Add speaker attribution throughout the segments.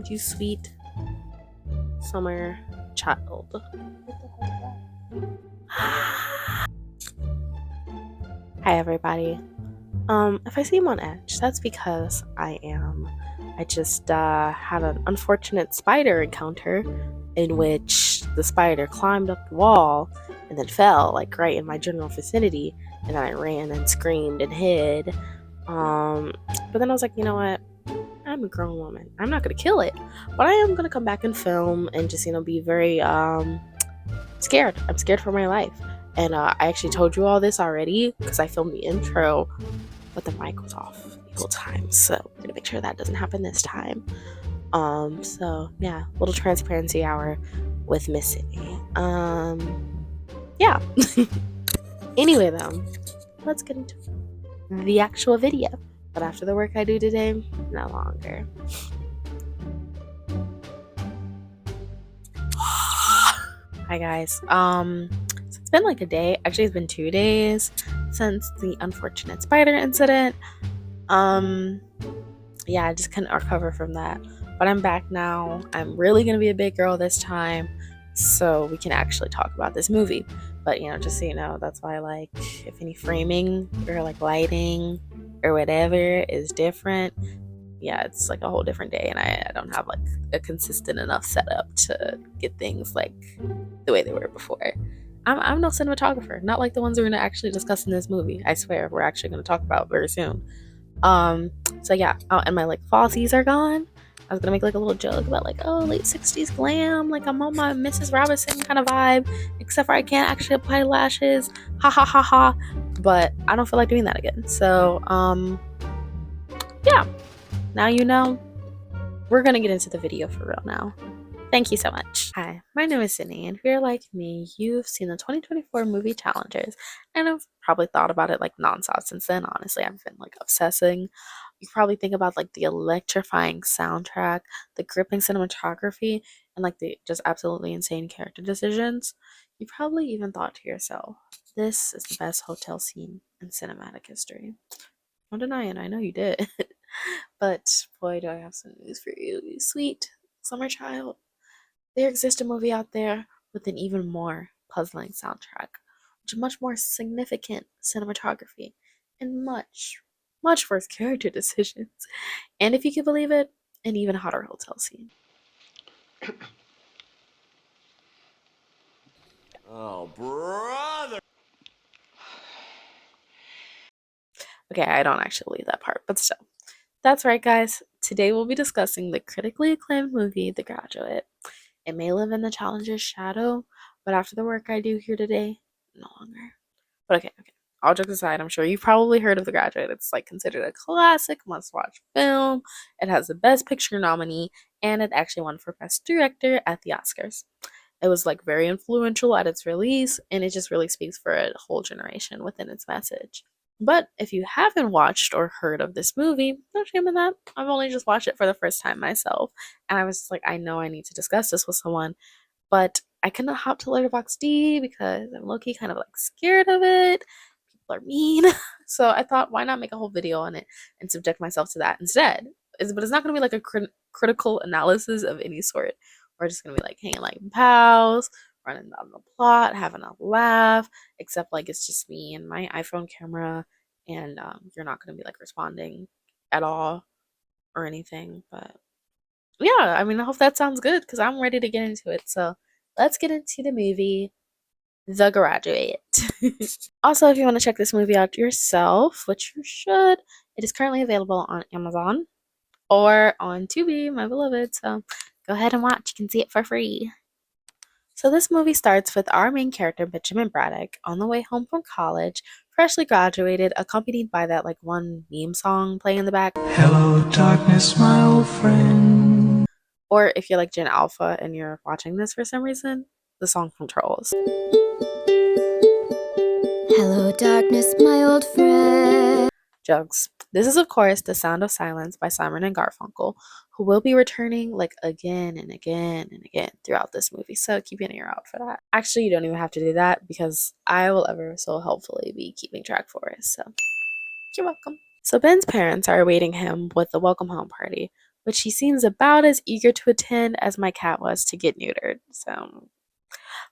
Speaker 1: You sweet summer child. What the heck is that? Hi everybody. If I seem on edge, that's because I just had an unfortunate spider encounter in which the spider climbed up the wall and then fell, like right in my general vicinity, and then I ran and screamed and hid. But then I was like, you know what? I'm a grown woman. I'm not gonna kill it, but I am gonna come back and film and just, be very scared. I'm scared for my life. And I actually told you all this already because I filmed the intro, but the mic was off the whole time. So I'm gonna make sure that doesn't happen this time. So yeah, little transparency hour with Miss Sydney. Yeah. Anyway though, let's get into the actual video. But after the work I do today, no longer. Hi guys. So it's been like a day. Actually, it's been 2 days since the unfortunate spider incident. Yeah, I just couldn't recover from that. But I'm back now. I'm really gonna be a big girl this time, so we can actually talk about this movie. But just so you know, that's why like if any framing or like lighting or whatever is different, yeah, it's like a whole different day, and I don't have like a consistent enough setup to get things like the way they were before. I'm no cinematographer, not like the ones we're gonna actually discuss in this movie. I swear, we're actually gonna talk about very soon. So yeah, and my like falsies are gone. I was gonna make like a little joke about like, oh, late 60s glam, like I'm on my Mrs. Robinson kind of vibe, except for I can't actually apply lashes. Ha ha ha ha. But I don't feel like doing that again. So yeah. Now you know. We're gonna get into the video for real now. Thank you so much. Hi, my name is Sydney, and if you're like me, you've seen the 2024 movie challenges, and have probably thought about it like nonstop since then. Honestly, I've been like obsessing. You probably think about like the electrifying soundtrack, the gripping cinematography, and like the just absolutely insane character decisions. You probably even thought to yourself, this is the best hotel scene in cinematic history. Don't deny it, I know you did. But boy, do I have some news for you, you sweet summer child. There exists a movie out there with an even more puzzling soundtrack, which is much more significant cinematography, and much, much worse character decisions. And if you can believe it, an even hotter hotel scene.
Speaker 2: Oh, brother!
Speaker 1: Okay, I don't actually believe that part, but still. That's right, guys. Today we'll be discussing the critically acclaimed movie, The Graduate. It may live in the challenger's shadow, but after the work I do here today, no longer. But okay. All jokes aside, I'm sure you've probably heard of The Graduate. It's like considered a classic, must-watch film. It has the Best Picture nominee, and it actually won for Best Director at the Oscars. It was like very influential at its release, and it just really speaks for a whole generation within its message. But if you haven't watched or heard of this movie, no shame in that. I've only just watched it for the first time myself, and I was just like, I know I need to discuss this with someone, but I couldn't hop to Letterboxd because I'm low-key kind of like scared of it. People are mean. So I thought, why not make a whole video on it and subject myself to that instead? But it's not going to be like a critical analysis of any sort. We're just going to be like hanging like pals, running down the plot, having a laugh, except like it's just me and my iPhone camera, and you're not going to be like responding at all or anything. But yeah, I mean, I hope that sounds good because I'm ready to get into it. So let's get into the movie, The Graduate. Also, if you want to check this movie out yourself, which you should, it is currently available on Amazon or on Tubi, my beloved. So go ahead and watch. You can see it for free. So this movie starts with our main character, Benjamin Braddock, on the way home from college, freshly graduated, accompanied by that like one meme song playing in the back.
Speaker 3: Hello, darkness, my old friend.
Speaker 1: Or if you're like Gen Alpha and you're watching this for some reason, the song from Trolls.
Speaker 4: Hello, darkness, my old friend.
Speaker 1: Jokes. This is, of course, The Sound of Silence by Simon and Garfunkel, who will be returning like again and again and again throughout this movie. So keep an ear out for that. Actually, you don't even have to do that because I will ever so helpfully be keeping track for it. So you're welcome. So Ben's parents are awaiting him with the welcome home party, but she seems about as eager to attend as my cat was to get neutered. So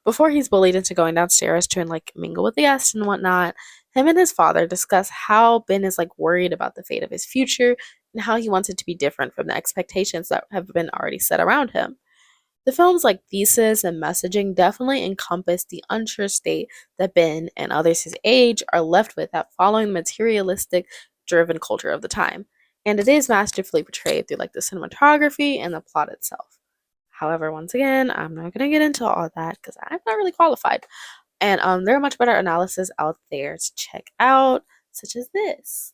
Speaker 1: before he's bullied into going downstairs to like mingle with the guests and whatnot, him and his father discuss how Ben is like worried about the fate of his future and how he wants it to be different from the expectations that have been already set around him. The film's like thesis and messaging definitely encompass the unsure state that Ben and others his age are left with at following the materialistic driven culture of the time. And it is masterfully portrayed through like the cinematography and the plot itself. However, once again, I'm not gonna get into all that because I'm not really qualified. And there are much better analysis out there to check out, such as this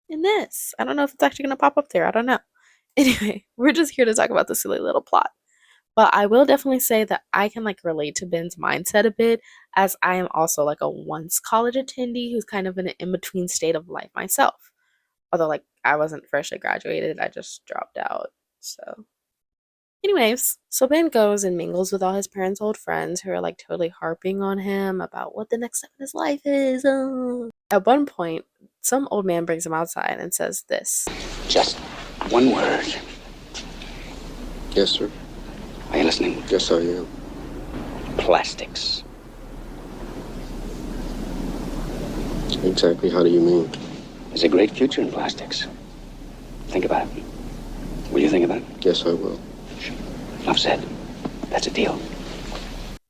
Speaker 1: and this. I don't know if it's actually gonna pop up there. I don't know. Anyway, we're just here to talk about the silly little plot. But I will definitely say that I can like relate to Ben's mindset a bit, as I am also like a once college attendee who's kind of in an in between state of life myself. Although like I wasn't freshly graduated, I just dropped out. So anyways, so Ben goes and mingles with all his parents' old friends who are like totally harping on him about what the next step in his life is. At one point, some old man brings him outside and says this.
Speaker 5: Just one word.
Speaker 6: Yes, sir.
Speaker 5: Are you listening?
Speaker 6: Yes, I am.
Speaker 5: Plastics.
Speaker 6: Exactly how do you mean?
Speaker 5: There's a great future in plastics. Think about it. Will you think about it?
Speaker 6: Yes, I will.
Speaker 5: Enough said. That's a deal.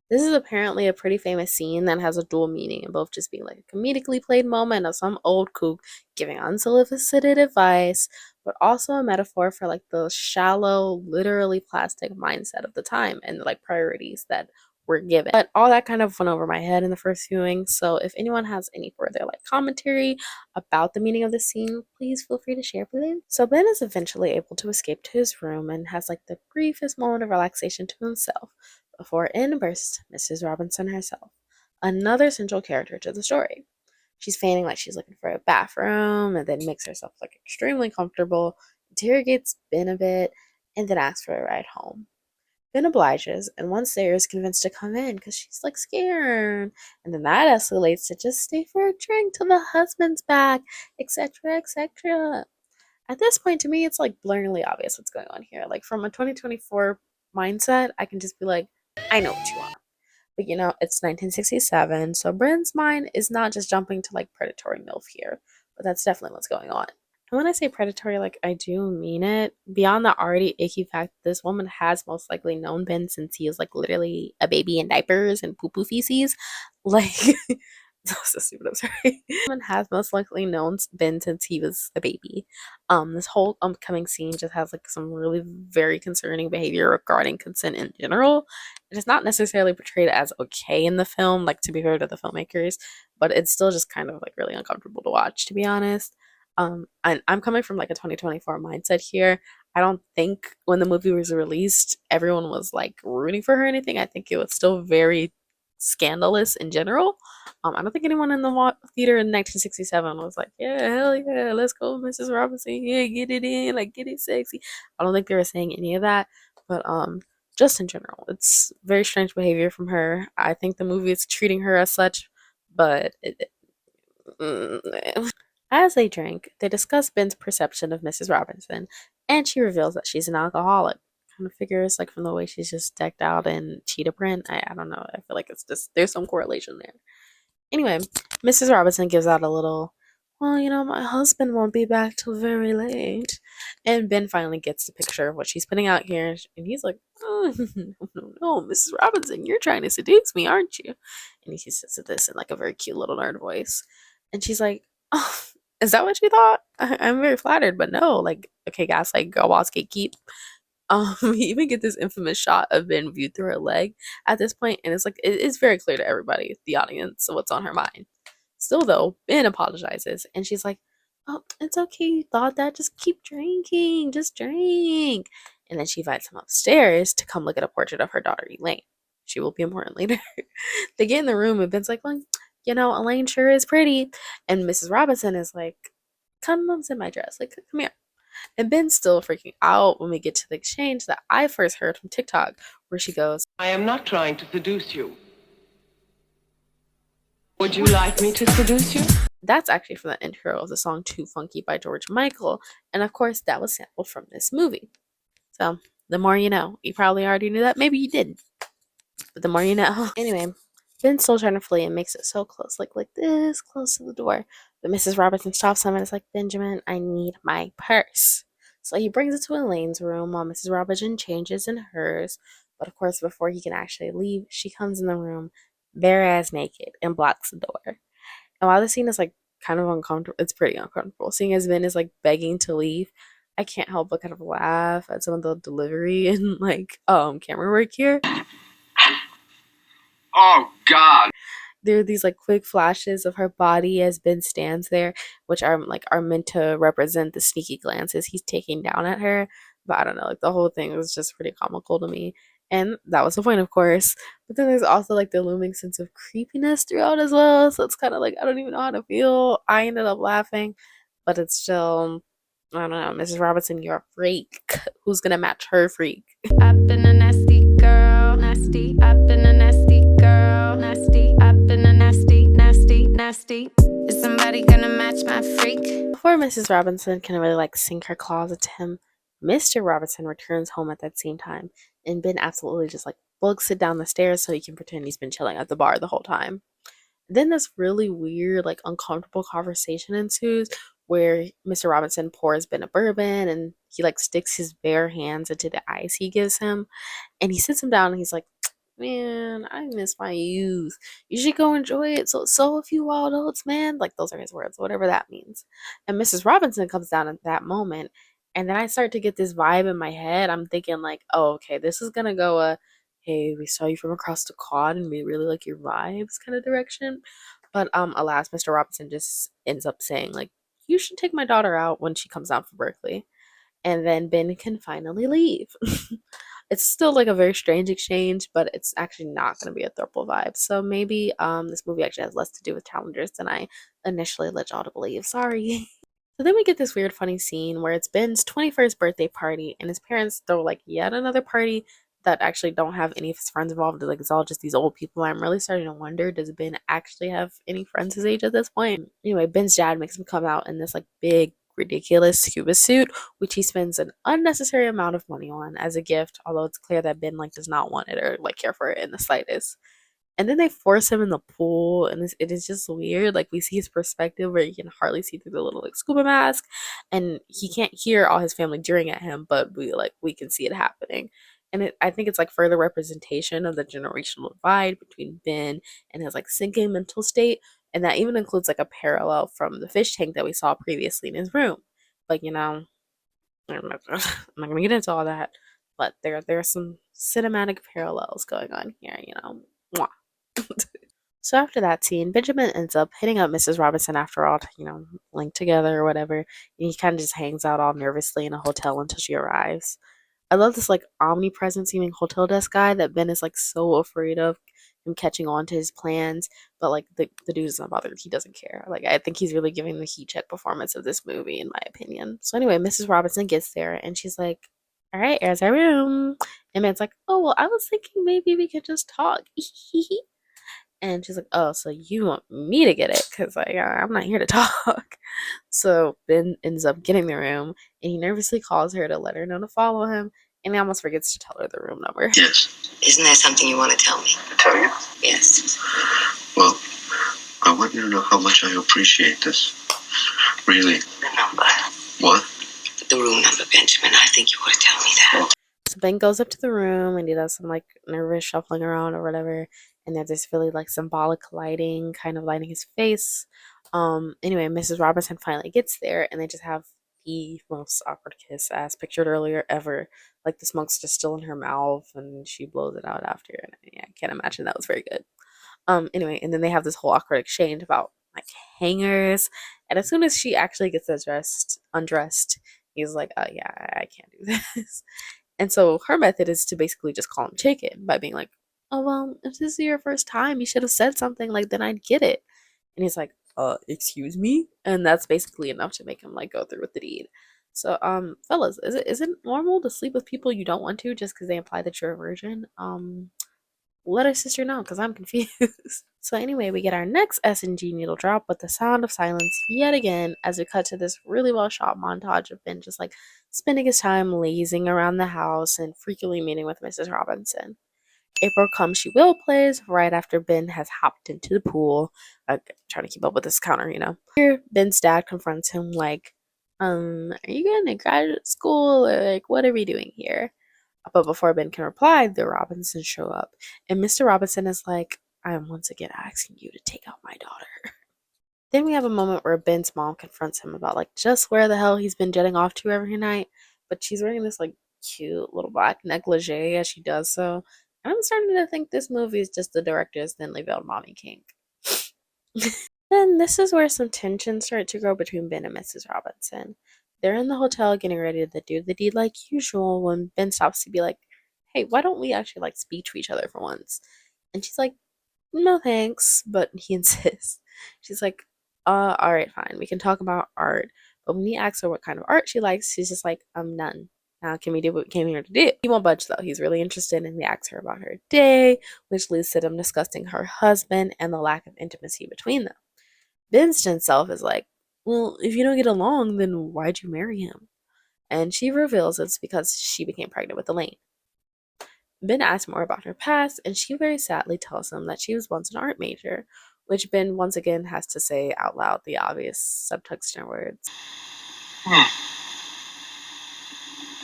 Speaker 1: This is apparently a pretty famous scene that has a dual meaning in both just being like a comedically played moment of some old kook giving unsolicited advice, but also a metaphor for like the shallow, literally plastic mindset of the time and like priorities that were given. But all that kind of went over my head in the first viewing. So if anyone has any further like commentary about the meaning of the scene, please feel free to share with me. So Ben is eventually able to escape to his room and has like the briefest moment of relaxation to himself before in bursts Mrs. Robinson herself, another central character to the story. She's feigning like she's looking for a bathroom and then makes herself like extremely comfortable, interrogates Ben a bit, and then asks for a ride home. Ben obliges, and once there is convinced to come in because she's like scared. And then that escalates to just stay for a drink till the husband's back, etc., etc. At this point, to me, it's like blaringly obvious what's going on here. Like from a 2024 mindset, I can just be like, I know what you want. But it's 1967, so Bryn's mind is not just jumping to like predatory MILF here, but that's definitely what's going on. And when I say predatory, like I do mean it. Beyond the already icky fact that this woman has most likely known Ben since he is like literally a baby in diapers and poo poo feces. Like that was so stupid, I'm sorry. Woman has most likely known Ben since he was a baby. This whole upcoming scene just has like some really very concerning behavior regarding consent in general. It is not necessarily portrayed as okay in the film, like to be fair to the filmmakers, but it's still just kind of like really uncomfortable to watch, to be honest. And I'm coming from like a 2024 mindset here. I don't think when the movie was released, everyone was like rooting for her or anything. I think it was still very scandalous in general. I don't think anyone in the theater in 1967 was like, yeah, hell yeah, let's go, Mrs. Robinson, yeah, get it in, like get it sexy. I don't think they were saying any of that, but just in general, it's very strange behavior from her. I think the movie is treating her as such, but as they drink, they discuss Ben's perception of Mrs. Robinson, and she reveals that she's an alcoholic. Kind of figures like from the way she's just decked out in cheetah print. I don't know. I feel like it's just there's some correlation there. Anyway, Mrs. Robinson gives out a little, well, my husband won't be back till very late. And Ben finally gets the picture of what she's putting out here. And he's like, oh, no, Mrs. Robinson, you're trying to seduce me, aren't you? And he says this in like a very cute little nerd voice. And she's like, oh, is that what you thought? I'm very flattered, but no. Like, okay, guys, like, girl boss gatekeep. We even get this infamous shot of Ben viewed through her leg at this point, and it's like it is very clear to everybody, the audience, what's on her mind. Still, though, Ben apologizes, and she's like, "Oh, it's okay. You thought that. Just keep drinking. Just drink." And then she invites him upstairs to come look at a portrait of her daughter Elaine. She will be important later. They get in the room, and Ben's like, "Well, Elaine sure is pretty," and Mrs. Robinson is like, "Come in my dress. Like, come here." And Ben's still freaking out when we get to the exchange that I first heard from TikTok, where she goes,
Speaker 7: I am not trying to seduce you. Would you like me to seduce you?
Speaker 1: That's actually from the intro of the song Too Funky by George Michael. And of course, that was sampled from this movie. So, the more you know. You probably already knew that. Maybe you didn't. But the more you know. Anyway, Ben's still trying to flee and makes it so close, like this close to the door. But Mrs. Robinson stops him and is like, Benjamin, I need my purse. So he brings it to Elaine's room while Mrs. Robinson changes in hers. But of course, before he can actually leave, she comes in the room bare ass naked and blocks the door. And while the scene is like kind of uncomfortable, it's pretty uncomfortable. Seeing as Ben is like begging to leave, I can't help but kind of laugh at some of the delivery and like camera work here.
Speaker 5: Oh, God.
Speaker 1: There are these like quick flashes of her body as Ben stands there, which are meant to represent the sneaky glances he's taking down at her. But I don't know, like the whole thing was just pretty comical to me. And that was the point, of course. But then there's also like the looming sense of creepiness throughout as well. So it's kind of like I don't even know how to feel. I ended up laughing, but it's still I don't know, Mrs. Robinson, you're a freak. Who's gonna match her freak?
Speaker 4: I've been a nasty girl, nasty. I've been a nasty girl, nasty. I've been a nasty, nasty, nasty. Is somebody gonna match my freak?
Speaker 1: Before Mrs. Robinson can really like sink her claws into him, Mr. Robinson returns home at that same time, and Ben absolutely just like books it down the stairs so he can pretend he's been chilling at the bar the whole time. Then this really weird, like uncomfortable conversation ensues where Mr. Robinson pours Ben a bourbon and he like sticks his bare hands into the ice he gives him, and he sits him down and he's like, man, I miss my youth. You should go enjoy it. So a few wild oats, man. Like those are his words, whatever that means. And Mrs. Robinson comes down at that moment, and then I start to get this vibe in my head. I'm thinking like, oh, okay, this is gonna go hey, we saw you from across the quad and we really like your vibes kind of direction. But alas, Mr. Robinson just ends up saying like, you should take my daughter out when she comes down from Berkeley, and then Ben can finally leave. It's still like a very strange exchange, but it's actually not going to be a throuple vibe. So maybe this movie actually has less to do with challengers than I initially led y'all to believe. Sorry. So then we get this weird, funny scene where it's Ben's 21st birthday party, and his parents throw like yet another party that actually don't have any of his friends involved. Like it's all just these old people. I'm really starting to wonder, does Ben actually have any friends his age at this point? Anyway, Ben's dad makes him come out in this like big, ridiculous scuba suit, which he spends an unnecessary amount of money on as a gift. Although it's clear that Ben like does not want it or like care for it in the slightest. And then they force him in the pool, and it is just weird. Like we see his perspective where you can hardly see through the little like scuba mask, and he can't hear all his family jeering at him, but we can see it happening. And I think it's like further representation of the generational divide between Ben and his like sinking mental state, and that even includes like a parallel from the fish tank that we saw previously in his room. But I'm not gonna get into all that, but there are some cinematic parallels going on here. Mwah. So after that scene, Benjamin ends up hitting up Mrs. Robinson after all to, link together or whatever. And he kind of just hangs out all nervously in a hotel until she arrives. I love this like omnipresent seeming hotel desk guy that Ben is like so afraid of him catching on to his plans, but like the dude is not bothered. He doesn't care. Like I think he's really giving the heat check performance of this movie, in my opinion. So anyway, Mrs. Robinson gets there and she's like, all right, here's our room. And Ben's like, oh well, I was thinking maybe we could just talk. And she's like, oh, so you want me to get it? Because like, I'm not here to talk. So Ben ends up getting the room, and he nervously calls her to let her know to follow him, and he almost forgets to tell her the room number.
Speaker 6: Yes. Isn't there something you want to tell me? Tell you? Yes. Well, I want you to know how much I appreciate this. Really. The number. What? The room number, Benjamin. I think you ought to tell me that.
Speaker 1: So Ben goes up to the room, and he does some like nervous shuffling around or whatever, and there's this really like symbolic lighting, kind of lighting his face. Anyway, Mrs. Robinson finally gets there, and they just have the most awkward kiss as pictured earlier ever. Like the smoke's just still in her mouth, and she blows it out after. And yeah, I can't imagine that was very good. Anyway, and then they have this whole awkward exchange about like hangers, and as soon as she actually gets undressed, he's like, yeah, I can't do this. And so her method is to basically just call him chicken by being like, oh, well, if this is your first time, you should have said something, like, then I'd get it. And he's like, excuse me? And that's basically enough to make him, like, go through with the deed. So, fellas, is it normal to sleep with people you don't want to just because they imply that you're a virgin? let her sister know because I'm confused. So anyway, we get our next S&G needle drop with the sound of silence yet again as we cut to this really well shot montage of Ben just like spending his time lazing around the house and frequently meeting with Mrs. Robinson. April Come She Will plays right after Ben has hopped into the pool, trying to keep up with this counter, you know. Here, Ben's dad confronts him like, are you going to graduate school or like what are we doing here? But before Ben can reply, the Robinsons show up, and Mr. Robinson is like, I am once again asking you to take out my daughter. Then we have a moment where Ben's mom confronts him about like just where the hell he's been jetting off to every night, but she's wearing this like cute little black negligee as she does so. And I'm starting to think this movie is just the director's thinly veiled mommy kink. Then this is where some tensions start to grow between Ben and Mrs. Robinson. They're in the hotel getting ready to do the deed like usual when Ben stops to be like, hey, why don't we actually like speak to each other for once? And she's like, no thanks, but he insists. She's like, all right, fine, we can talk about art. But when he asks her what kind of art she likes, she's just like, none. Now can we do what we came here to do? He won't budge though. He's really interested and he asks her about her day, which leads to them discussing her husband and the lack of intimacy between them. Ben's gen self is like, well, if you don't get along, then why'd you marry him? And she reveals it's because she became pregnant with Elaine. Ben asks more about her past, and she very sadly tells him that she was once an art major, which Ben once again has to say out loud the obvious subtext words.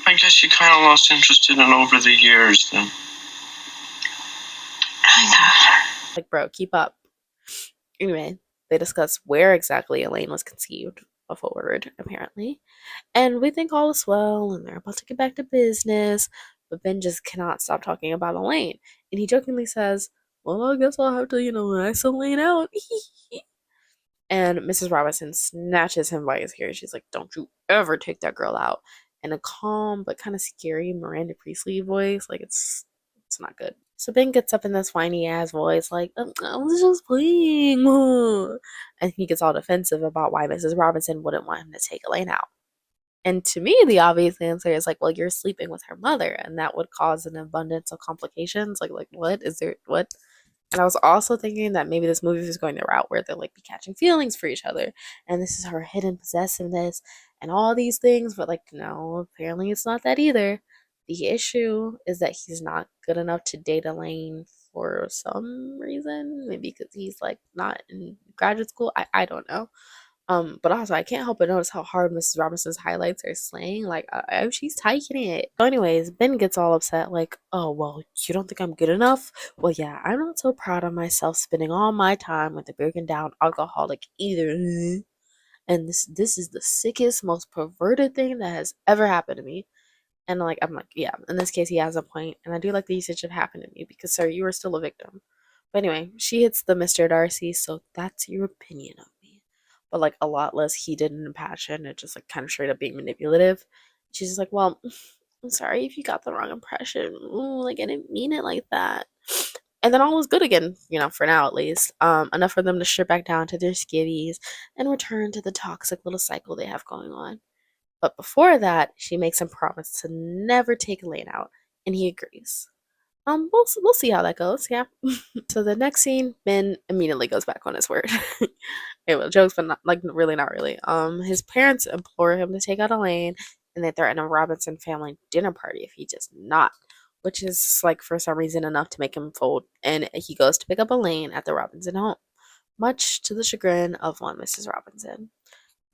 Speaker 7: I guess you kind of lost interest in it over the years then.
Speaker 1: Like, bro, keep up. Anyway, they discuss where exactly Elaine was conceived forward, apparently. And we think all is well, and they're about to get back to business. But Ben just cannot stop talking about Elaine. And he jokingly says, well, I guess I'll have to, ice Elaine out. And Mrs. Robinson snatches him by his hair. She's like, don't you ever take that girl out. In a calm but kind of scary Miranda Priestley voice. Like, it's not good. So Ben gets up in this whiny ass voice, like, I was just playing. And he gets all defensive about why Mrs. Robinson wouldn't want him to take Elaine out. And to me, the obvious answer is like, well, you're sleeping with her mother, and that would cause an abundance of complications. Like what is there? What? And I was also thinking that maybe this movie is going the route where they'll like be catching feelings for each other, and this is her hidden possessiveness and all these things. But like, no, apparently it's not that either. The issue is that he's not good enough to date Elaine for some reason. Maybe because he's like not in graduate school. I don't know. But also I can't help but notice how hard Mrs. Robinson's highlights are slaying. Like, oh, she's taking it. So anyways, Ben gets all upset, like, oh, well, you don't think I'm good enough? Well, yeah, I'm not so proud of myself spending all my time with a broken down alcoholic either. And this is the sickest, most perverted thing that has ever happened to me. And like, I'm like, yeah, in this case, he has a point. And I do like the usage of happened to me because, sir, you are still a victim. But anyway, she hits the Mr. Darcy, so that's your opinion of me. But like a lot less heated and passion and just like kind of straight up being manipulative. She's just like, well, I'm sorry if you got the wrong impression. Like, I didn't mean it like that. And then all was good again, for now at least. Enough for them to strip back down to their skivvies and return to the toxic little cycle they have going on. But before that, she makes him promise to never take Elaine out, and he agrees. We'll see how that goes, yeah. So the next scene, Ben immediately goes back on his word. It was jokes, but not really, not really. His parents implore him to take out Elaine, and they threaten a Robinson family dinner party if he does not, which is like for some reason enough to make him fold. And he goes to pick up Elaine at the Robinson home, much to the chagrin of one Mrs. Robinson.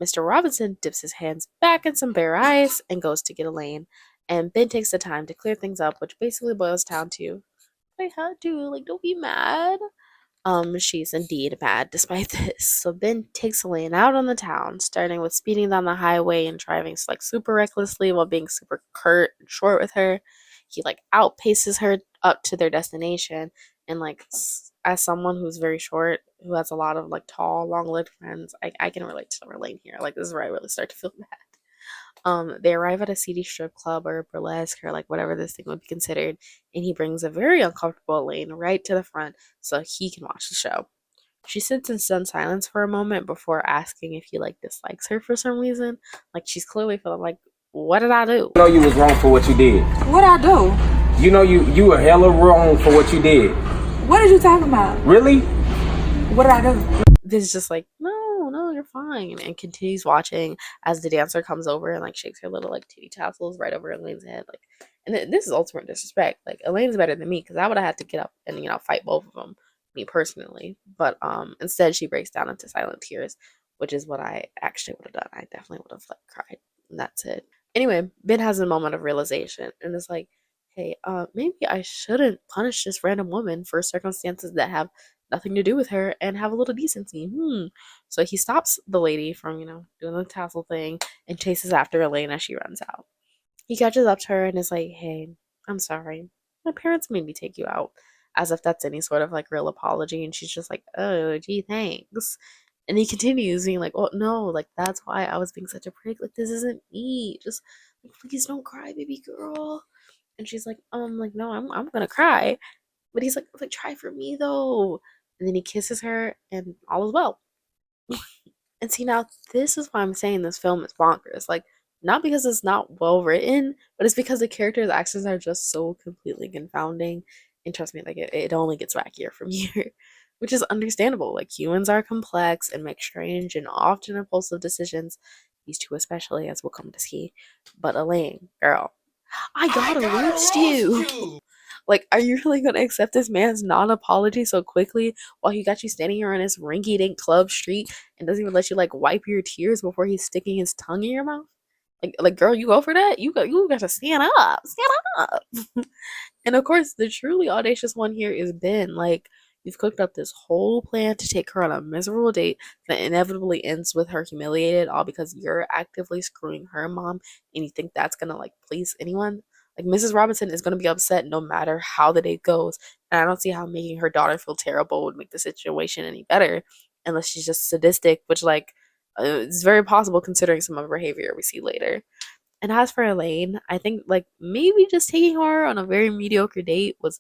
Speaker 1: Mr. Robinson dips his hands back in some bare ice and goes to get Elaine. And Ben takes the time to clear things up, which basically boils down to, I had to, like, don't be mad. She's indeed mad despite this. So Ben takes Elaine out on the town, starting with speeding down the highway and driving like super recklessly while being super curt and short with her. He like outpaces her up to their destination, and like as someone who's very short, who has a lot of like tall, long-legged friends, I can relate to Elaine here. Like, this is where I really start to feel bad. They arrive at a seedy strip club or burlesque or like whatever this thing would be considered, and he brings a very uncomfortable Elaine right to the front so he can watch the show. She sits in stunned silence for a moment before asking if he like dislikes her for some reason. Like, she's clearly feeling like, what did I do?
Speaker 8: You know you was wrong for what you did.
Speaker 9: What I do?
Speaker 8: You know you were hella wrong for what you did. What are you talking about?
Speaker 3: Really?
Speaker 8: What did I do?
Speaker 1: Vin's just like, no, you're fine, and continues watching as the dancer comes over and like shakes her little like titty tassels right over Elaine's head. Like, and this is ultimate disrespect. Like, Elaine's better than me because I would have had to get up and fight both of them, me personally. But instead she breaks down into silent tears, which is what I actually would have done. I definitely would have like cried, and that's it. Anyway, Ben has a moment of realization and is like, hey, maybe I shouldn't punish this random woman for circumstances that have nothing to do with her and have a little decency. So he stops the lady from, doing the tassel thing and chases after Elaine as she runs out. He catches up to her and is like, hey, I'm sorry. My parents made me take you out. As if that's any sort of like real apology. And she's just like, oh, gee, thanks. And he continues being like, oh, no, like that's why I was being such a prick. Like, this isn't me. Just, like, please don't cry, baby girl. And she's like, no, I'm gonna cry. But he's like, try for me though. And then he kisses her, and all is well. And see, now this is why I'm saying this film is bonkers. Like, not because it's not well written, but it's because the characters' actions are just so completely confounding. And trust me, like it only gets wackier from here, which is understandable. Like, humans are complex and make strange and often impulsive decisions. These two, especially, as we'll come to see. But Elaine, girl, I gotta roast you. Like, are you really gonna accept this man's non-apology so quickly while he got you standing here on this rinky-dink club street and doesn't even let you like wipe your tears before he's sticking his tongue in your mouth? Like, girl, you go for that? You got to stand up. And of course, the truly audacious one here is Ben. Like, you've cooked up this whole plan to take her on a miserable date that inevitably ends with her humiliated, all because you're actively screwing her mom, and you think that's gonna like please anyone? Like, Mrs. Robinson is gonna be upset no matter how the date goes, and I don't see how making her daughter feel terrible would make the situation any better, unless she's just sadistic, which like it's very possible considering some of her behavior we see later. And as for Elaine, I think like maybe just taking her on a very mediocre date was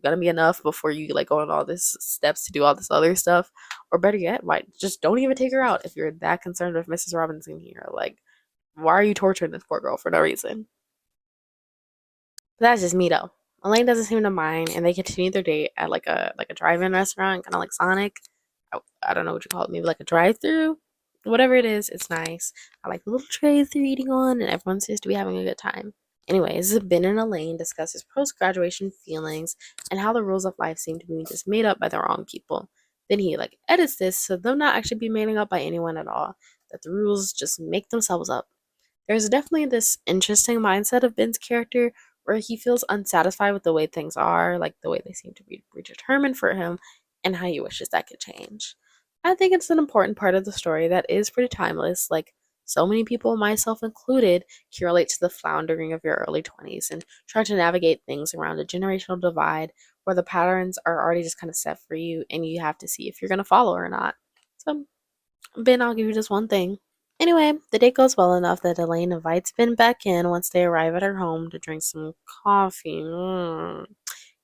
Speaker 1: gonna be enough before you like go on all this steps to do all this other stuff. Or better yet, why just don't even take her out if you're that concerned with Mrs. Robinson here. Like, why are you torturing this poor girl for no reason? But that's just me though. Elaine doesn't seem to mind, and they continue their date at like a drive-in restaurant, kind of like Sonic. I don't know what you call it, maybe like a drive-through. Whatever it is, it's nice. I like the little trays they're eating on, and everyone seems to be having a good time. Anyways, Ben and Elaine discuss his post-graduation feelings and how the rules of life seem to be just made up by the wrong people. Then he like edits this so they'll not actually be made up by anyone at all. That the rules just make themselves up. There's definitely this interesting mindset of Ben's character where he feels unsatisfied with the way things are, like the way they seem to be predetermined for him, and how he wishes that could change. I think it's an important part of the story that is pretty timeless. Like, so many people, myself included, can relate to the floundering of your early 20s and trying to navigate things around a generational divide where the patterns are already just kind of set for you and you have to see if you're going to follow or not. So, Ben, I'll give you just one thing. Anyway, the date goes well enough that Elaine invites Ben back in once they arrive at her home to drink some coffee.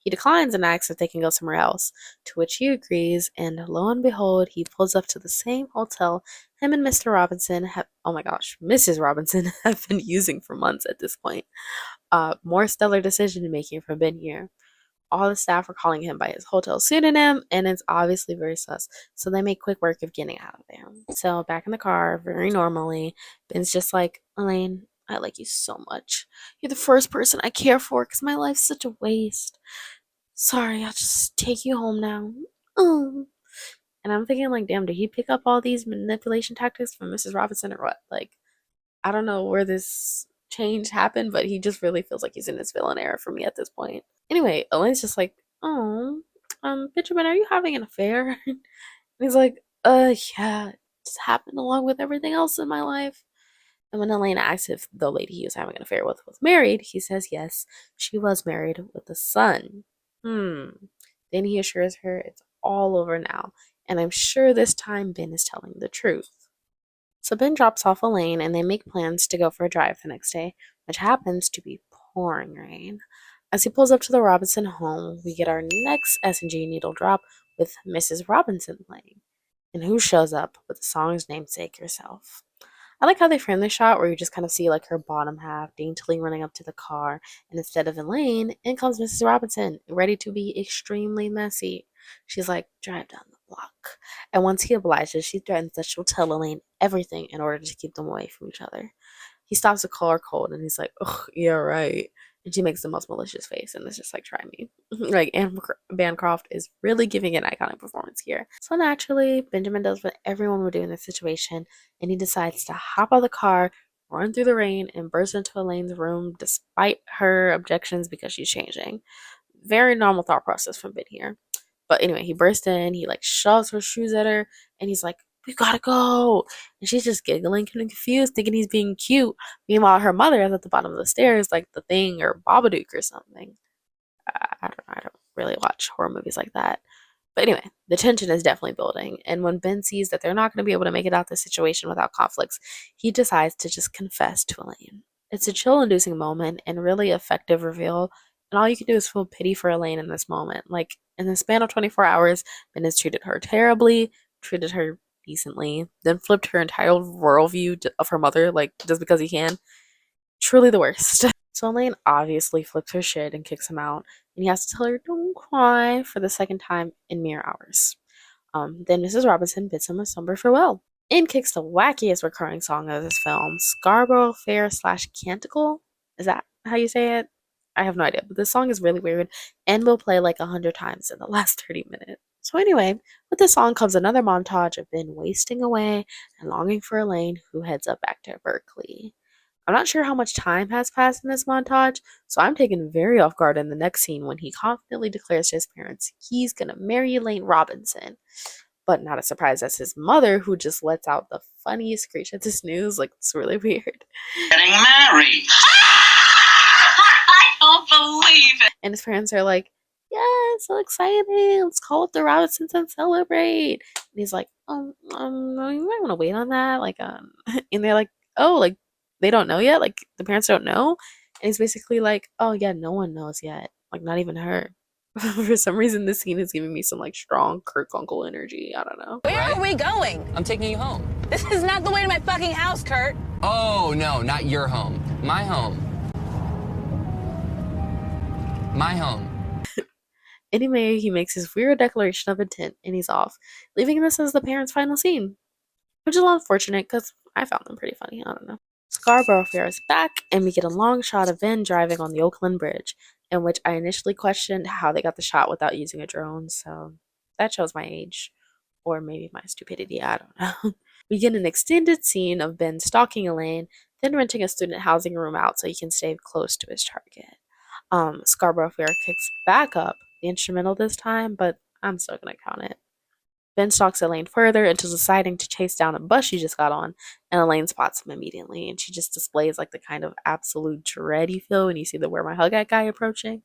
Speaker 1: He declines and asks if they can go somewhere else, to which he agrees, and lo and behold, he pulls up to the same hotel him and Mr. Robinson have, oh my gosh, Mrs. Robinson have been using for months at this point. More stellar decision making from Ben here. All the staff are calling him by his hotel pseudonym, and it's obviously very sus. So they make quick work of getting out of there. So back in the car, very normally, Ben's just like, Elaine, I like you so much. You're the first person I care for because my life's such a waste. Sorry, I'll just take you home now. Oh. And I'm thinking, like, damn, did he pick up all these manipulation tactics from Mrs. Robinson or what? Like, I don't know where this change happened, but he just really feels like he's in his villain era for me at this point. Anyway, Elaine's just like, oh, Benjamin, are you having an affair? And he's like, yeah, it just happened along with everything else in my life. And when Elaine asks if the lady he was having an affair with was married, he says yes, she was married with a son. Then he assures her it's all over now, and I'm sure this time Ben is telling the truth. So Ben drops off Elaine and they make plans to go for a drive the next day, which happens to be pouring rain. As he pulls up to the Robinson home, we get our next S&G needle drop with Mrs. Robinson playing. And who shows up but the song's namesake herself? I like how they frame the shot where you just kind of see like her bottom half daintily running up to the car, and instead of Elaine, in comes Mrs. Robinson, ready to be extremely messy. She's like, drive down the block. And once he obliges, she threatens that she'll tell Elaine everything in order to keep them away from each other. He stops the car cold and he's like, oh, yeah, right. And she makes the most malicious face and it's just like, try me. Like, Anne Bancroft is really giving an iconic performance here. So naturally, Benjamin does what everyone would do in this situation and he decides to hop out of the car, run through the rain, and burst into Elaine's room despite her objections because she's changing. Very normal thought process from Ben here. But anyway, he bursts in, he like shoves her shoes at her, and he's like, we gotta go. And she's just giggling and confused, thinking he's being cute. Meanwhile, her mother is at the bottom of the stairs, like The Thing or Babadook or something. I don't really watch horror movies like that. But anyway, the tension is definitely building. And when Ben sees that they're not going to be able to make it out this situation without conflicts, he decides to just confess to Elaine. It's a chill inducing moment and really effective reveal. And all you can do is feel pity for Elaine in this moment. Like, in the span of 24 hours, Ben has treated her terribly, treated her decently, then flipped her entire worldview of her mother, like, just because he can. Truly the worst. So Elaine obviously flips her shit and kicks him out, and he has to tell her, don't cry, for the second time in mere hours. Then Mrs. Robinson bids him a somber farewell. In kicks the wackiest recurring song of this film, Scarborough Fair slash Canticle. Is that how you say it? I have no idea, but this song is really weird and will play like 100 times in the last 30 minutes. So anyway, with this song comes another montage of Ben wasting away and longing for Elaine, who heads up back to Berkeley. I'm not sure how much time has passed in this montage, so I'm taken very off guard in the next scene when he confidently declares to his parents he's gonna marry Elaine Robinson. But not a surprise, that's his mother who just lets out the funniest screech at this news. Like, it's really weird.
Speaker 7: Getting married.
Speaker 6: I don't believe it.
Speaker 1: And his parents are like, yeah, it's so exciting. Let's call up the Robinsons and celebrate. And he's like, no, you might want to wait on that. Like, and they're like, oh, like, they don't know yet? Like, the parents don't know? And he's basically like, oh, yeah, no one knows yet. Like, not even her. For some reason, this scene is giving me some, like, strong Kirk Uncle energy. I don't know.
Speaker 9: Where are we going?
Speaker 10: I'm taking you home.
Speaker 9: This is not the way to my fucking house, Kurt.
Speaker 10: Oh, no, not your home. My home. My home.
Speaker 1: Anyway, he makes his weird declaration of intent and he's off, leaving this as the parents' final scene. Which is unfortunate because I found them pretty funny. I don't know. Scarborough Fair is back, and we get a long shot of Ben driving on the Oakland Bridge, in which I initially questioned how they got the shot without using a drone, so that shows my age. Or maybe my stupidity, I don't know. We get an extended scene of Ben stalking Elaine, then renting a student housing room out so he can stay close to his target. Scarborough Fair kicks back up, the instrumental this time, but I'm still gonna count it. Ben stalks Elaine further until deciding to chase down a bus she just got on, and Elaine spots him immediately, and she just displays like the kind of absolute dread you feel when you see the Where My Hug At guy approaching.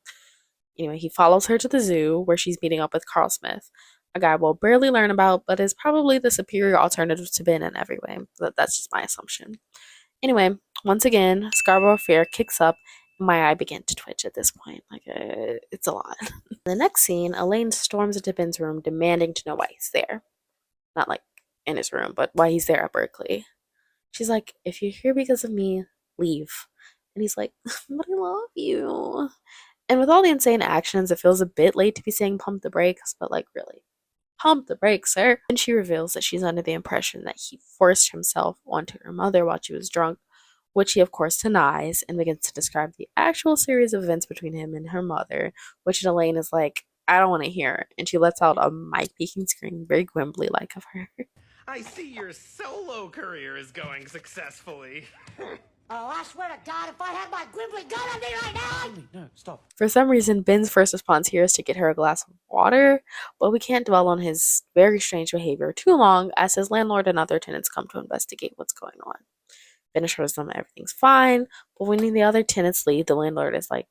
Speaker 1: Anyway, he follows her to the zoo, where she's meeting up with Carl Smith, a guy we'll barely learn about, but is probably the superior alternative to Ben in every way. But that's just my assumption. Anyway, once again, Scarborough Fair kicks up, and my eye began to twitch at this point. Like, it's a lot. In the next scene, Elaine storms into Ben's room, demanding to know why he's there. Not like in his room, but why he's there at Berkeley. She's like, if you're here because of me, leave. And he's like, but I love you. And with all the insane actions, it feels a bit late to be saying pump the brakes, but like, really, pump the brakes, sir. And she reveals that she's under the impression that he forced himself onto her mother while she was drunk, which he of course denies, and begins to describe the actual series of events between him and her mother, which Elaine is like, I don't want to hear. And she lets out a mic-peaking scream, very Gwimbly-like of her.
Speaker 2: I see your solo career is going successfully.
Speaker 8: Oh, I swear to God, if I had my Gwimbly gun on me right now!
Speaker 3: No, stop.
Speaker 1: For some reason, Ben's first response here is to get her a glass of water, but we can't dwell on his very strange behavior too long, as his landlord and other tenants come to investigate what's going on. Ben assures them everything's fine, but when the other tenants leave, the landlord is like,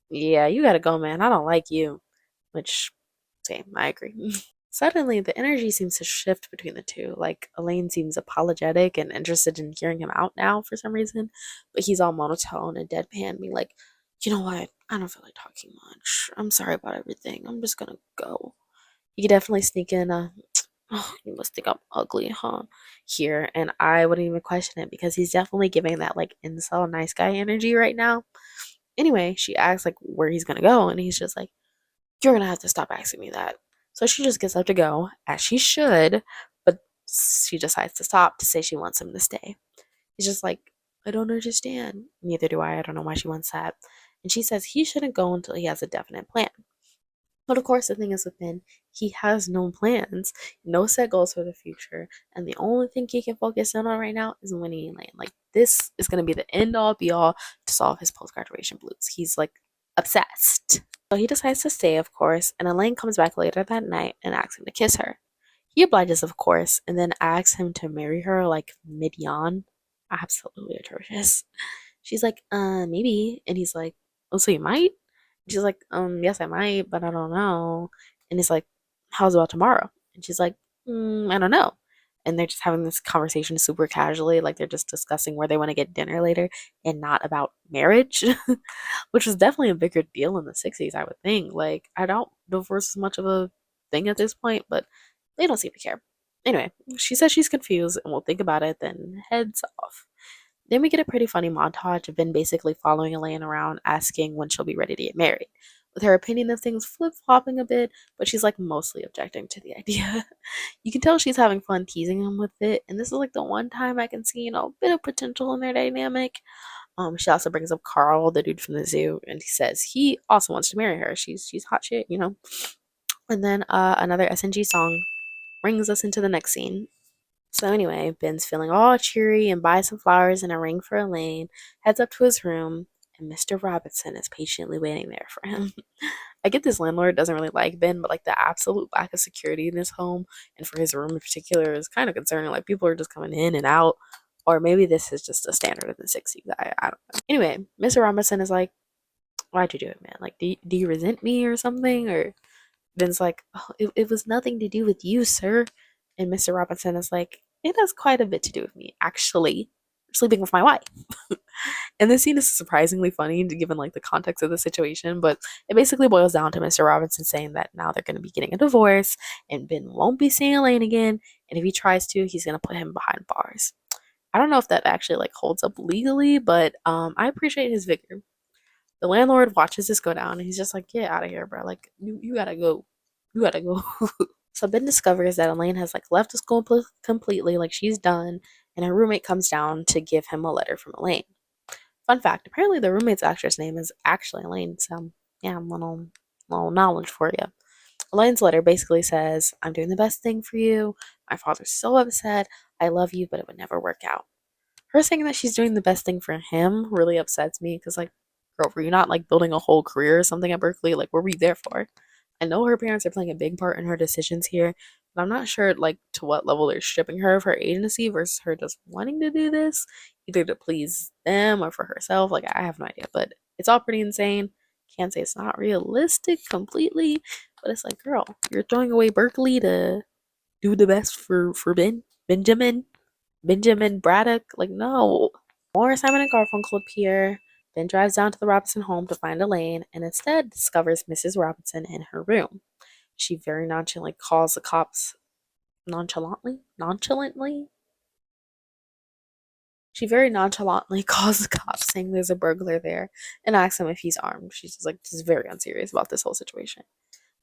Speaker 1: yeah, you gotta go, man, I don't like you. Which, same, I agree. Suddenly, the energy seems to shift between the two. Like, Elaine seems apologetic and interested in hearing him out now for some reason, but he's all monotone and deadpan, being like, you know what, I don't feel like talking much. I'm sorry about everything. I'm just gonna go. You could definitely sneak in a, Oh, you must think I'm ugly, huh? Here, and I wouldn't even question it because he's definitely giving that like incel nice guy energy right now. Anyway, she asks like where he's gonna go, and he's just like, "You're gonna have to stop asking me that." So she just gets up to go, as she should, but she decides to stop to say she wants him to stay. He's just like, "I don't understand." Neither do I. I don't know why she wants that. And she says he shouldn't go until he has a definite plan. But of course, the thing is with Ben, he has no plans, no set goals for the future, and the only thing he can focus in on right now is winning Elaine. Like, this is going to be the end all be all to solve his post graduation blues. He's like obsessed. So he decides to stay, of course, and Elaine comes back later that night and asks him to kiss her. He obliges, of course, and then asks him to marry her like mid yawn. Absolutely atrocious. She's like, maybe. And he's like, oh, so you might? She's like, yes, I might, but I don't know. And he's like, how's about tomorrow? And she's like, I don't know. And they're just having this conversation super casually, like they're just discussing where they want to get dinner later and not about marriage, which was definitely a bigger deal in the 60s, I would think. Like, I doubt divorce is much of a thing at this point, but they don't seem to care. Anyway, she says she's confused and will think about it, then heads off. Then we get a pretty funny montage of Ben basically following Elaine around, asking when she'll be ready to get married, with her opinion of things flip flopping a bit, but she's like mostly objecting to the idea. You can tell she's having fun teasing him with it, and this is like the one time I can see, a bit of potential in their dynamic. She also brings up Carl, the dude from the zoo, and he says he also wants to marry her. She's hot shit. And then another SNG song brings us into the next scene. So anyway, Ben's feeling all cheery and buys some flowers and a ring for Elaine, heads up to his room, and Mr. Robinson is patiently waiting there for him. I get this landlord doesn't really like Ben, but like the absolute lack of security in his home and for his room in particular is kind of concerning. Like people are just coming in and out, or maybe this is just a standard in the 60s. I don't know. Anyway, Mr. Robinson is like, why'd you do it, man? Like, do you resent me or something? Or Ben's like, oh, it was nothing to do with you, sir. And Mr. Robinson is like, it has quite a bit to do with me, actually. Sleeping with my wife. And this scene is surprisingly funny given like the context of the situation, but it basically boils down to Mr. Robinson saying that now they're going to be getting a divorce and Ben won't be seeing Elaine again, and if he tries to, he's going to put him behind bars. I don't know if that actually like holds up legally, but I appreciate his vigor. The landlord watches this go down and he's just like, get out of here, bro. Like, you gotta go. You gotta go. So Ben discovers that Elaine has like left the school completely, like she's done, and her roommate comes down to give him a letter from Elaine. Fun fact, apparently the roommate's actress name is actually Elaine, so yeah, little knowledge for you. Elaine's letter basically says, I'm doing the best thing for you. My father's so upset. I love you, but it would never work out. Her saying that she's doing the best thing for him really upsets me because, like, girl, were you not like building a whole career or something at Berkeley? Like, what were you there for? I know her parents are playing a big part in her decisions here, but I'm not sure like to what level they're stripping her of her agency versus her just wanting to do this, either to please them or for herself. Like, I have no idea, but it's all pretty insane. Can't say it's not realistic completely, but it's like, girl, you're throwing away Berkeley to do the best for Benjamin Braddock. Like, no. More Simon and Garfunkel appear. Ben drives down to the Robinson home to find Elaine and instead discovers Mrs. Robinson in her room. She very nonchalantly calls the cops. Nonchalantly? She very nonchalantly calls the cops, saying there's a burglar there, and asks him if he's armed. She's just very unserious about this whole situation.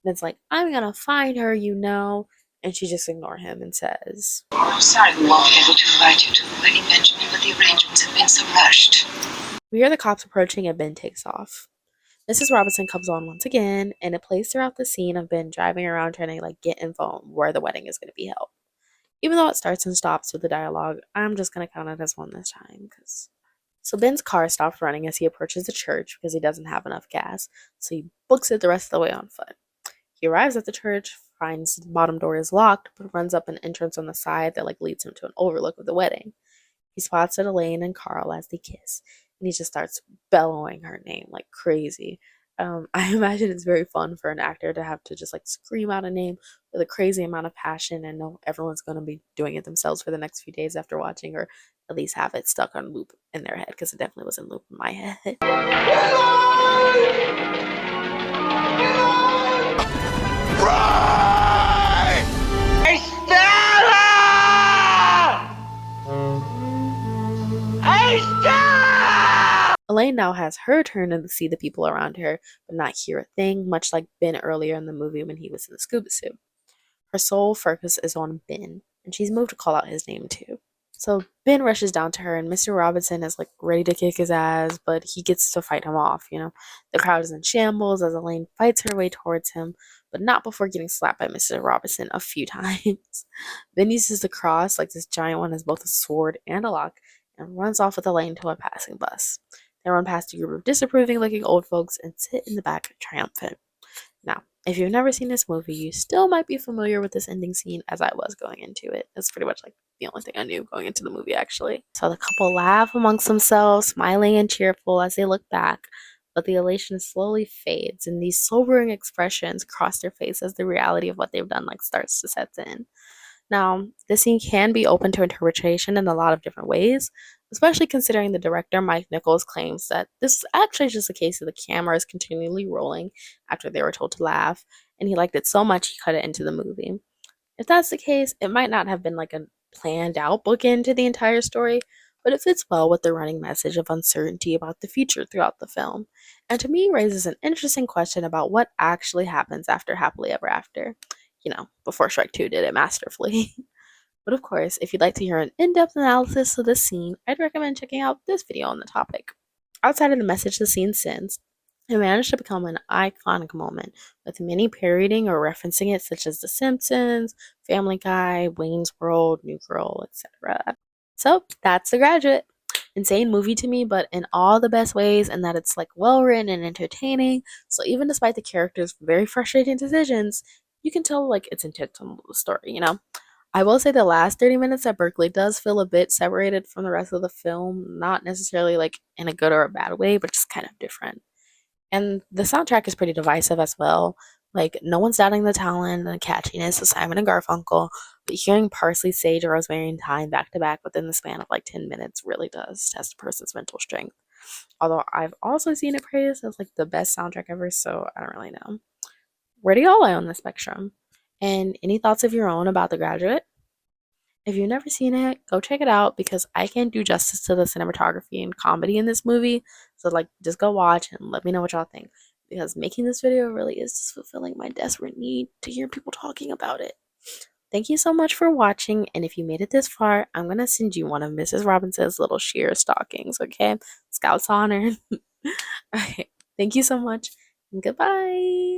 Speaker 1: Ben's like, I'm gonna find her, and she just ignores him and says,
Speaker 6: I'm sorry we won't be able to invite you to the wedding, Benjamin, but the arrangements have been so rushed.
Speaker 1: We hear the cops approaching and Ben takes off. Mrs. Robinson comes on once again, and it plays throughout the scene of Ben driving around trying to like get info on where the wedding is going to be held. Even though it starts and stops with the dialogue, I'm just going to count it as one this time. So Ben's car stops running as he approaches the church because he doesn't have enough gas, so he books it the rest of the way on foot. He arrives at the church, finds the bottom door is locked, but runs up an entrance on the side that like leads him to an overlook of the wedding. He spots Elaine and Carl as they kiss, and he just starts bellowing her name like crazy. I imagine it's very fun for an actor to have to just like scream out a name with a crazy amount of passion and know everyone's going to be doing it themselves for the next few days after watching, or at least have it stuck on loop in their head, because it definitely was in loop in my head.
Speaker 8: I
Speaker 1: Elaine now has her turn to see the people around her, but not hear a thing, much like Ben earlier in the movie when he was in the scuba suit. Her sole focus is on Ben, and she's moved to call out his name too. So Ben rushes down to her, and Mr. Robinson is like ready to kick his ass, but he gets to fight him off. The crowd is in shambles as Elaine fights her way towards him, but not before getting slapped by Mr. Robinson a few times. Ben uses the cross, like this giant one has both a sword and a lock, and runs off with Elaine to a passing bus. They run past a group of disapproving looking old folks and sit in the back triumphant. Now, if you've never seen this movie, you still might be familiar with this ending scene as I was going into it. It's pretty much like the only thing I knew going into the movie, actually. So the couple laugh amongst themselves, smiling and cheerful as they look back, but the elation slowly fades, and these sobering expressions cross their face as the reality of what they've done starts to set in. Now, this scene can be open to interpretation in a lot of different ways, especially considering the director Mike Nichols claims that this is actually just a case of the camera is continually rolling after they were told to laugh, and he liked it so much he cut it into the movie. If that's the case, it might not have been like a planned out bookend to the entire story, but it fits well with the running message of uncertainty about the future throughout the film, and to me raises an interesting question about what actually happens after Happily Ever After. Before Shrek 2 did it masterfully. But of course, if you'd like to hear an in-depth analysis of this scene, I'd recommend checking out this video on the topic. Outside of the message the scene sends, it managed to become an iconic moment, with many parodying or referencing it, such as The Simpsons, Family Guy, Wayne's World, New Girl, etc. So that's The Graduate. Insane movie to me, but in all the best ways, and that it's like well written and entertaining. So even despite the characters' very frustrating decisions, you can tell like its intent on the story. I will say the last 30 minutes at Berkeley does feel a bit separated from the rest of the film, not necessarily like in a good or a bad way, but just kind of different. And the soundtrack is pretty divisive as well. Like, no one's doubting the talent and catchiness of Simon and Garfunkel, but hearing Parsley, Sage, Rosemary, and Thyme back to back within the span of like 10 minutes really does test a person's mental strength. Although I've also seen it praised as like the best soundtrack ever, so I don't really know. Where do y'all lie on the spectrum? And any thoughts of your own about The Graduate? If you've never seen it, go check it out because I can't do justice to the cinematography and comedy in this movie. So, like, just go watch and let me know what y'all think. Because making this video really is just fulfilling my desperate need to hear people talking about it. Thank you so much for watching. And if you made it this far, I'm going to send you one of Mrs. Robinson's little sheer stockings, okay? Scout's honor. All right. Thank you so much. And goodbye.